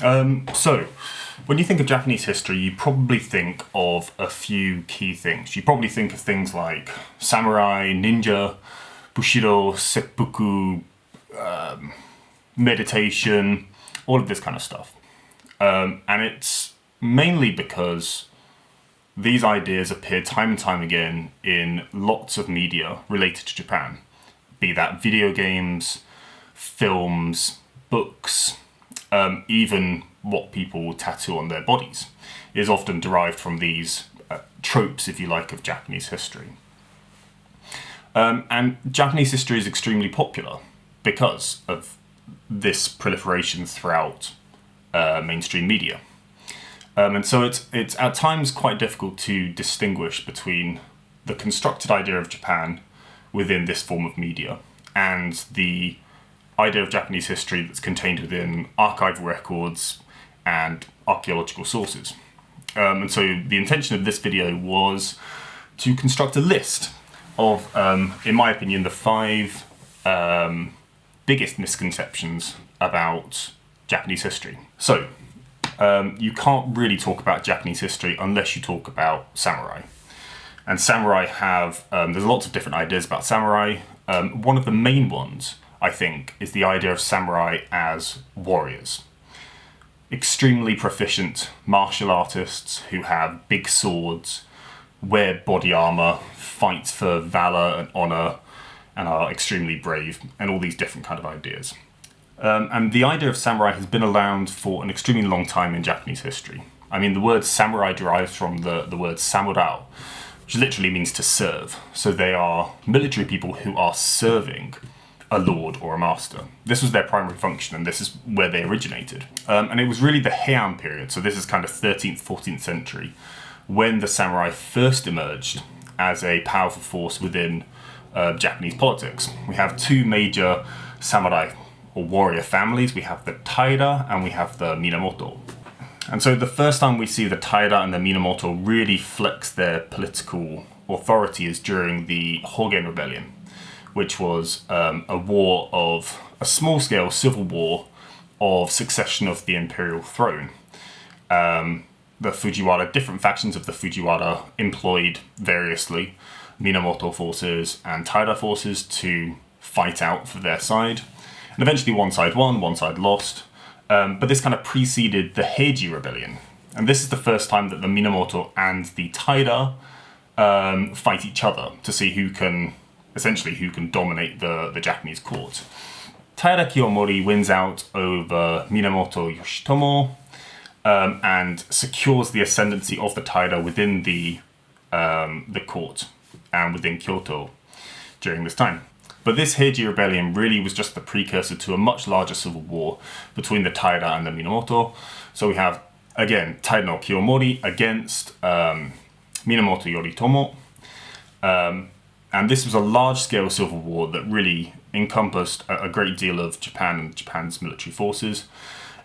So, when you think of Japanese history, you probably think of a few key things. You probably think of things like samurai, ninja, bushido, seppuku, meditation, all of this kind of stuff. And it's mainly because these ideas appear time and time again in lots of media related to Japan, be that video games, films, books, even what people tattoo on their bodies is often derived from these tropes, if you like, of Japanese history. And Japanese history is extremely popular because of this proliferation throughout mainstream media. And so it's at times quite difficult to distinguish between the constructed idea of Japan within this form of media and the idea of Japanese history that's contained within archival records and archaeological sources. And so the intention of this video was to construct a list of, in my opinion, the 5 biggest misconceptions about Japanese history. So, you can't really talk about Japanese history unless you talk about samurai. And samurai have, there's lots of different ideas about samurai. One of the main ones, I think, is the idea of samurai as warriors. Extremely proficient martial artists who have big swords, wear body armor, fight for valor and honor, and are extremely brave, and all these different kind of ideas. And the idea of samurai has been around for an extremely long time in Japanese history. I mean, the word samurai derives from the word samurao, which literally means to serve. So they are military people who are serving a lord or a master. This was their primary function, and this is where they originated. And it was really the Heian period, so this is kind of 13th, 14th century, when the samurai first emerged as a powerful force within Japanese politics. We have 2 major samurai or warrior families. We have the Taira and we have the Minamoto. And so the first time we see the Taira and the Minamoto really flex their political authority is during the Hogen Rebellion, which was a war of a small-scale civil war of succession of the imperial throne. The Fujiwara, different factions of the Fujiwara employed variously Minamoto forces and Taira forces to fight out for their side. And eventually one side won, one side lost. But this kind of preceded the Heiji Rebellion. And this is the first time that the Minamoto and the Taira fight each other to see who can dominate the Japanese court. Taira Kiyomori wins out over Minamoto Yoshitomo and secures the ascendancy of the Taira within the court and within Kyoto during this time. But this Heiji rebellion really was just the precursor to a much larger civil war between the Taira and the Minamoto. So we have, again, Taira no Kiyomori against Minamoto Yoritomo. And this was a large-scale civil war that really encompassed a great deal of Japan and Japan's military forces.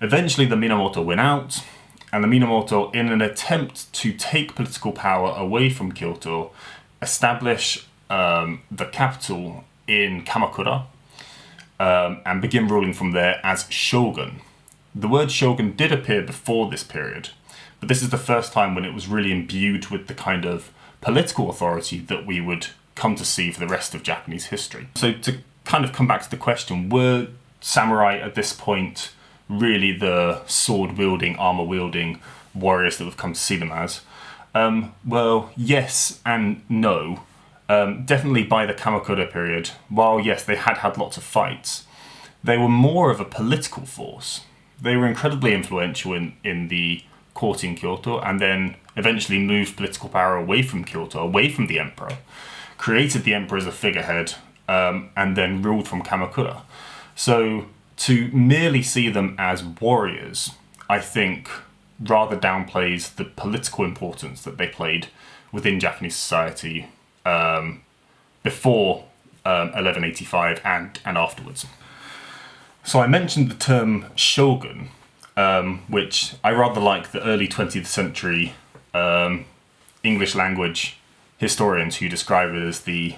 Eventually, the Minamoto win out, and the Minamoto, in an attempt to take political power away from Kyoto, establish the capital in Kamakura and begin ruling from there as shogun. The word shogun did appear before this period, but this is the first time when it was really imbued with the kind of political authority that we would come to see for the rest of Japanese history. So to kind of come back to the question, were samurai at this point really the sword-wielding, armor-wielding warriors that we've come to see them as? Well, yes and no. Definitely by the Kamakura period, while yes, they had lots of fights, they were more of a political force. They were incredibly influential in the court in Kyoto, and then eventually moved political power away from Kyoto, away from the emperor, created the emperor as a figurehead, and then ruled from Kamakura. So to merely see them as warriors, I think, rather downplays the political importance that they played within Japanese society before 1185 and afterwards. So I mentioned the term shogun, which I rather like the early 20th century English language historians who describe it as the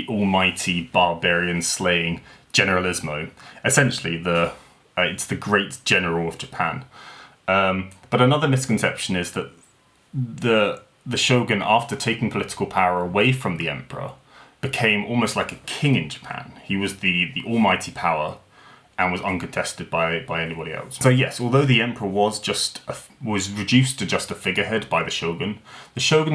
almighty barbarian slaying generalismo. Essentially, it's the great general of Japan. But another misconception is that the shogun, after taking political power away from the emperor, became almost like a king in Japan. He was the almighty power and was uncontested by anybody else. So yes, although the emperor was reduced to just a figurehead by the shogun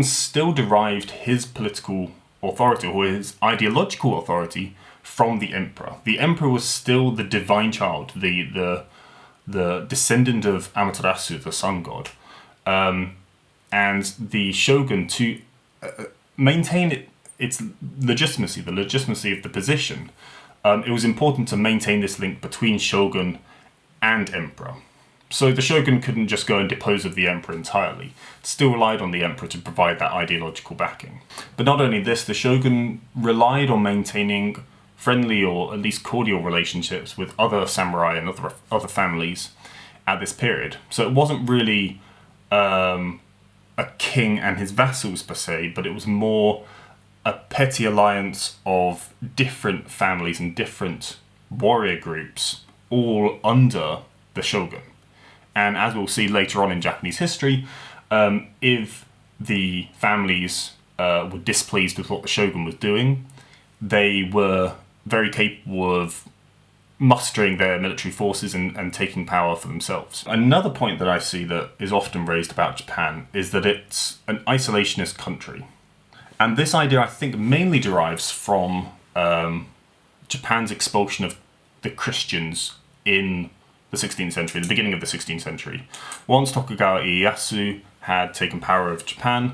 still derived his political authority or his ideological authority from the emperor. The emperor was still the divine child, the descendant of Amaterasu, the sun god, and the shogun, to maintain its legitimacy, the legitimacy of the position. It was important to maintain this link between shogun and emperor. So the shogun couldn't just go and depose of the emperor entirely. It still relied on the emperor to provide that ideological backing. But not only this, the shogun relied on maintaining friendly or at least cordial relationships with other samurai and other families at this period. So it wasn't really a king and his vassals per se, but it was more a petty alliance of different families and different warrior groups, all under the shogun. And as we'll see later on in Japanese history, if the families were displeased with what the shogun was doing, they were very capable of mustering their military forces and taking power for themselves. Another point that I see that is often raised about Japan is that it's an isolationist country. And this idea, I think, mainly derives from Japan's expulsion of the Christians in the 16th century, the beginning of the 16th century. Once Tokugawa Ieyasu had taken power of Japan,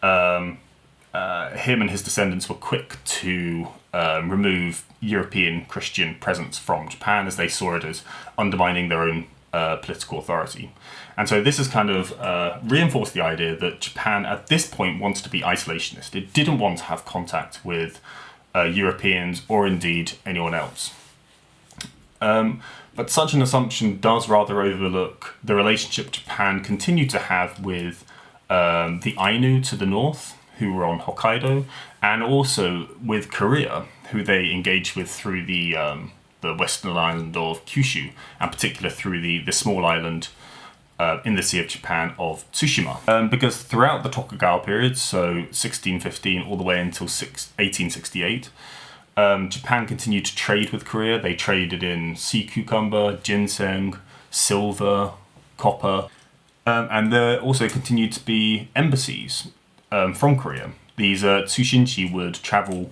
him and his descendants were quick to remove European Christian presence from Japan, as they saw it as undermining their own political authority. And so this has kind of reinforced the idea that Japan at this point wants to be isolationist. It didn't want to have contact with Europeans or indeed anyone else. But such an assumption does rather overlook the relationship Japan continued to have with the Ainu to the north, who were on Hokkaido, and also with Korea, who they engaged with through the western island of Kyushu, and particularly through the small island in the Sea of Japan of Tsushima. Because throughout the Tokugawa period, so 1615 all the way until 1868, Japan continued to trade with Korea. They traded in sea cucumber, ginseng, silver, copper, and there also continued to be embassies from Korea. These Tsushinchi would travel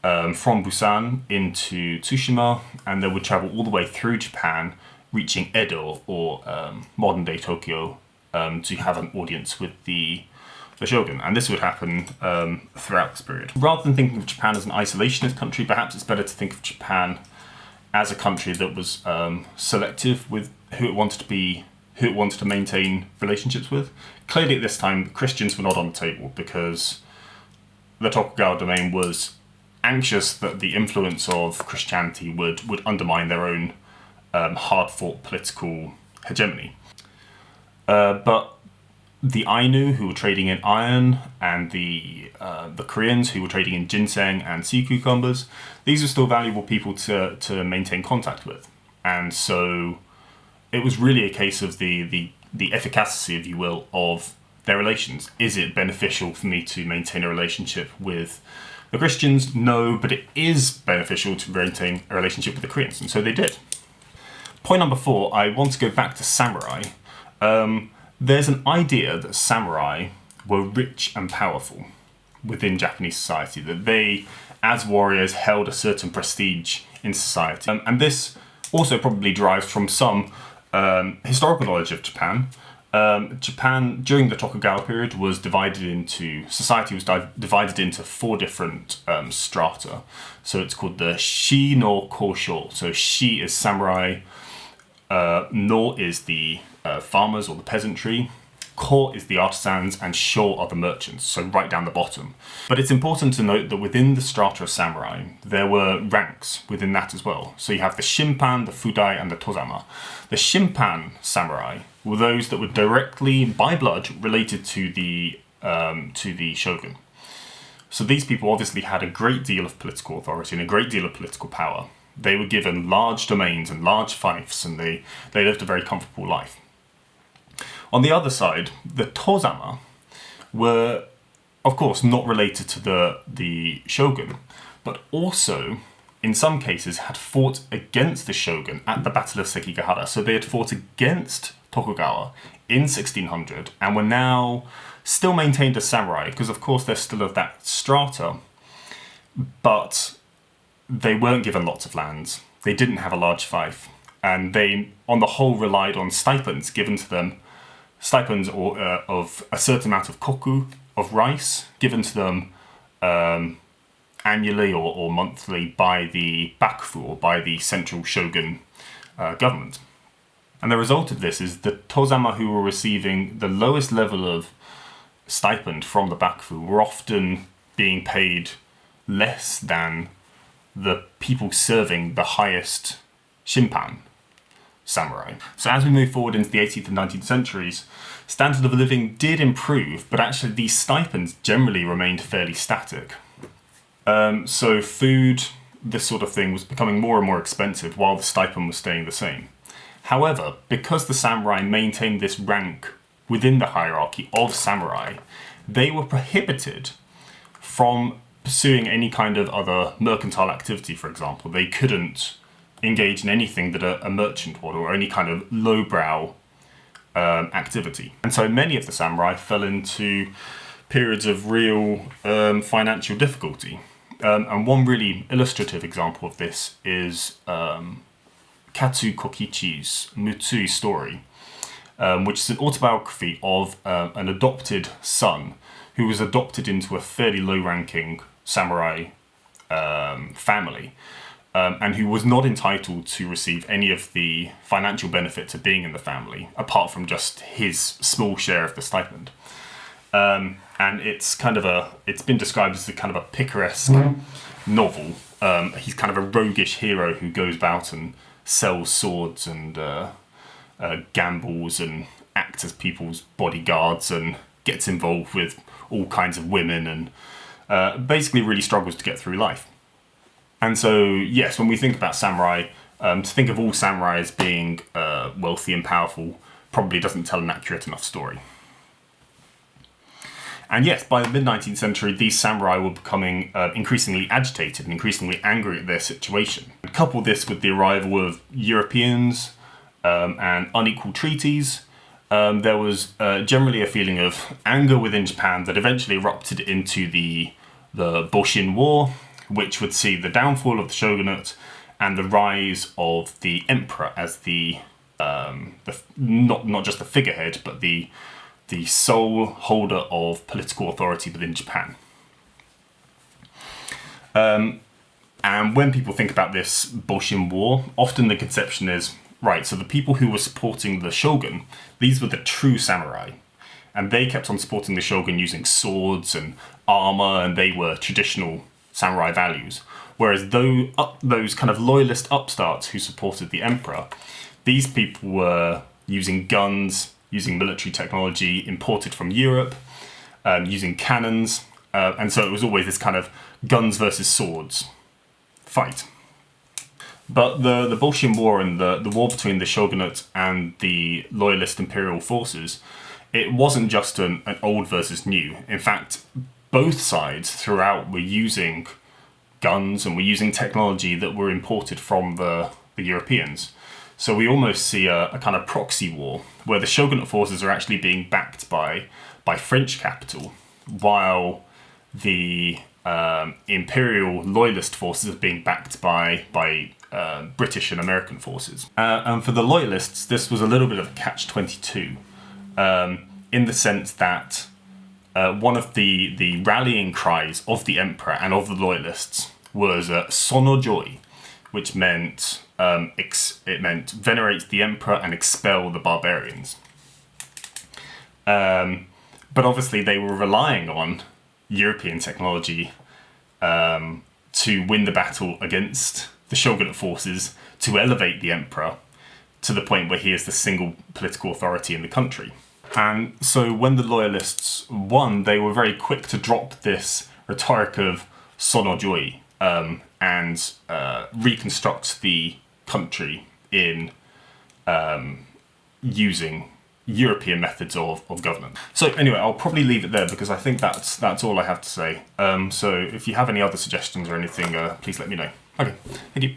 from Busan into Tsushima, and they would travel all the way through Japan, reaching Edo, or modern-day Tokyo, to have an audience with the shogun. And this would happen throughout this period. Rather than thinking of Japan as an isolationist country, perhaps it's better to think of Japan as a country that was selective with who it wanted to maintain relationships with. Clearly at this time, Christians were not on the table, because the Tokugawa domain was anxious that the influence of Christianity would undermine their own hard-fought political hegemony. But the Ainu, who were trading in iron, and the Koreans, who were trading in ginseng and sea cucumbers, these were still valuable people to maintain contact with. And so it was really a case of the efficacy, if you will, of their relations. Is it beneficial for me to maintain a relationship with the Christians? No, but it is beneficial to maintain a relationship with the Koreans, and so they did. Point number 4, I want to go back to samurai. There's an idea that samurai were rich and powerful within Japanese society, that they, as warriors, held a certain prestige in society. And this also probably derives from some historical knowledge of Japan. Japan, during the Tokugawa period, society was divided into 4 different strata. So it's called the Shi no Kosho. So Shi is samurai, No is the farmers or the peasantry, Ko is the artisans, and Sho are the merchants, so right down the bottom. But it's important to note that within the strata of samurai, there were ranks within that as well. So you have the Shimpan, the Fudai, and the Tozama. The Shimpan samurai were those that were directly, by blood, related to the shogun. So these people obviously had a great deal of political authority and a great deal of political power. They were given large domains and large fiefs, and they lived a very comfortable life. On the other side, the Tozama were, of course, not related to the shogun, but also, in some cases, had fought against the shogun at the Battle of Sekigahara. So they had fought against Tokugawa in 1600 and were now still maintained as samurai, because of course they're still of that strata, but they weren't given lots of lands. They didn't have a large fief, and they, on the whole, relied on stipends given to them, stipends of a certain amount of koku, of rice, given to them annually or monthly by the bakufu, or by the central shogun government. And the result of this is the Tozama who were receiving the lowest level of stipend from the bakufu were often being paid less than the people serving the highest shimpan samurai. So as we move forward into the 18th and 19th centuries, standard of living did improve, but actually these stipends generally remained fairly static. So food, this sort of thing, was becoming more and more expensive while the stipend was staying the same. However, because the samurai maintained this rank within the hierarchy of samurai, they were prohibited from pursuing any kind of other mercantile activity, for example. They couldn't engage in anything that a merchant would, or any kind of lowbrow activity. And so many of the samurai fell into periods of real financial difficulty. And one really illustrative example of this is Katsu Kokichi's Mutsui story, which is an autobiography of an adopted son who was adopted into a fairly low-ranking samurai family, and who was not entitled to receive any of the financial benefits of being in the family, apart from just his small share of the stipend. And it's been described as a kind of a picaresque novel. He's kind of a roguish hero who goes about and sells swords and gambles and acts as people's bodyguards and gets involved with all kinds of women and basically really struggles to get through life. And so, yes, when we think about samurai, to think of all samurai as being wealthy and powerful probably doesn't tell an accurate enough story. And yes, by the mid-19th century, these samurai were becoming increasingly agitated and increasingly angry at their situation. Couple this with the arrival of Europeans and unequal treaties, there was generally a feeling of anger within Japan that eventually erupted into the Boshin War, which would see the downfall of the shogunate and the rise of the emperor as the not just the figurehead, but the sole holder of political authority within Japan. And when people think about this Boshin War, often the conception is, right, so the people who were supporting the shogun, these were the true samurai. And they kept on supporting the shogun using swords and armor, and they were traditional samurai values. Whereas those kind of loyalist upstarts who supported the emperor, these people were using guns, using military technology imported from Europe, using cannons, and so it was always this kind of guns versus swords fight. But the Boshin War and the war between the shogunate and the loyalist imperial forces, it wasn't just an old versus new. In fact, both sides throughout were using guns and were using technology that were imported from the Europeans. So we almost see a kind of proxy war where the shogunate forces are actually being backed by French capital, while the imperial loyalist forces are being backed by British and American forces. And for the loyalists, this was a little bit of a catch-22, in the sense that one of the rallying cries of the emperor and of the loyalists was sonojoi, which meant it meant venerate the emperor and expel the barbarians. But obviously they were relying on European technology to win the battle against the shogunate forces, to elevate the emperor to the point where he is the single political authority in the country. And so when the loyalists won, they were very quick to drop this rhetoric of sonojoi and reconstruct the country in using European methods of governance. So anyway, I'll probably leave it there because I think that's all I have to say. So if you have any other suggestions or anything, please let me know. Okay, thank you.